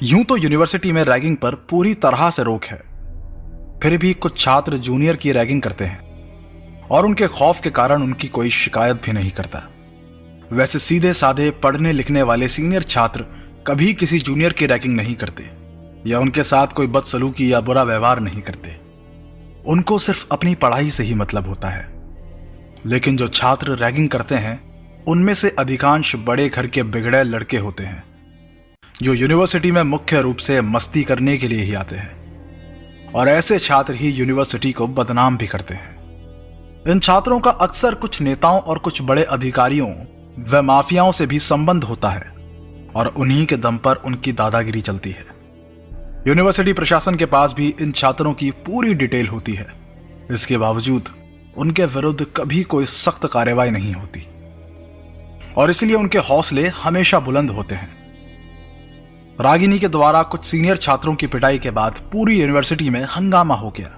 यूं तो यूनिवर्सिटी में रैगिंग पर पूरी तरह से रोक है, फिर भी कुछ छात्र जूनियर की रैगिंग करते हैं और उनके खौफ के कारण उनकी कोई शिकायत भी नहीं करता। वैसे सीधे साधे पढ़ने लिखने वाले सीनियर छात्र कभी किसी जूनियर की रैगिंग नहीं करते या उनके साथ कोई बदसलूकी या बुरा व्यवहार नहीं करते। उनको सिर्फ अपनी पढ़ाई से ही मतलब होता है। लेकिन जो छात्र रैगिंग करते हैं उनमें से अधिकांश बड़े घर के बिगड़े लड़के होते हैं जो यूनिवर्सिटी में मुख्य रूप से मस्ती करने के लिए ही आते हैं, और ऐसे छात्र ही यूनिवर्सिटी को बदनाम भी करते हैं। इन छात्रों का अक्सर कुछ नेताओं और कुछ बड़े अधिकारियों व माफियाओं से भी संबंध होता है और उन्हीं के दम पर उनकी दादागिरी चलती है। यूनिवर्सिटी प्रशासन के पास भी इन छात्रों की पूरी डिटेल होती है। इसके बावजूद उनके विरुद्ध कभी कोई सख्त कार्रवाई नहीं होती और इसलिए उनके हौसले हमेशा बुलंद होते हैं। रागिनी के द्वारा कुछ सीनियर छात्रों की पिटाई के बाद पूरी यूनिवर्सिटी में हंगामा हो गया।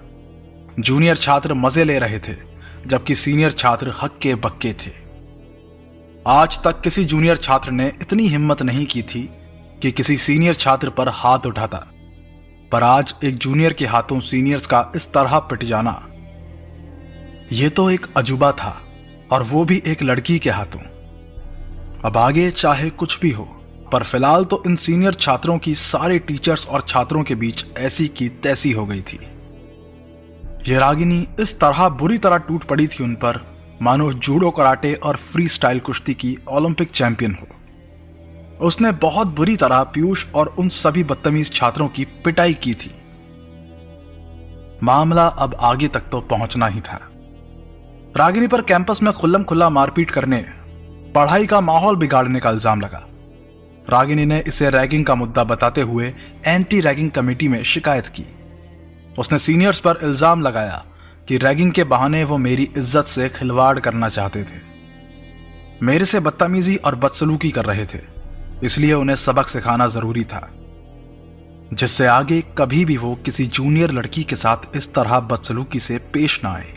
जूनियर छात्र मजे ले रहे थे जबकि सीनियर छात्र हक्के बक्के थे। आज तक किसी जूनियर छात्र ने इतनी हिम्मत नहीं की थी कि किसी सीनियर छात्र पर हाथ उठाता, पर आज एक जूनियर के हाथों सीनियर्स का इस तरह पिट जाना, यह तो एक अजूबा था, और वो भी एक लड़की के हाथों। अब आगे चाहे कुछ भी हो, पर फिलहाल तो इन सीनियर छात्रों की सारे टीचर्स और छात्रों के बीच ऐसी की तैसी हो गई थी। यह रागिनी इस तरह बुरी तरह टूट पड़ी थी उन पर मानो जूडो कराटे और फ्री स्टाइल कुश्ती की ओलंपिक चैंपियन हो। उसने बहुत बुरी तरह पीयूष और उन सभी बदतमीज छात्रों की पिटाई की थी। मामला अब आगे तक तो पहुंचना ही था। रागिनी पर कैंपस में खुल्लम खुल्ला मारपीट करने, पढ़ाई का माहौल बिगाड़ने का इल्जाम लगा। रागिनी ने इसे रैगिंग का मुद्दा बताते हुए एंटी रैगिंग कमेटी में शिकायत की। उसने सीनियर्स पर इल्जाम लगाया कि रैगिंग के बहाने वो मेरी इज्जत से खिलवाड़ करना चाहते थे, मेरे से बदतमीजी और बदसलूकी कर रहे थे, इसलिए उन्हें सबक सिखाना जरूरी था जिससे आगे कभी भी वो किसी जूनियर लड़की के साथ इस तरह बदसलूकी से पेश ना आए।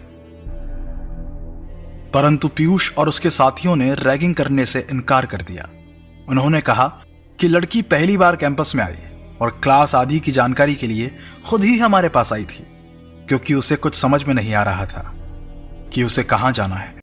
परंतु पीयूष और उसके साथियों ने रैगिंग करने से इनकार कर दिया। उन्होंने कहा कि लड़की पहली बार कैंपस में आई और क्लास आदि की जानकारी के लिए खुद ही हमारे पास आई थी, क्योंकि उसे कुछ समझ में नहीं आ रहा था कि उसे कहां जाना है।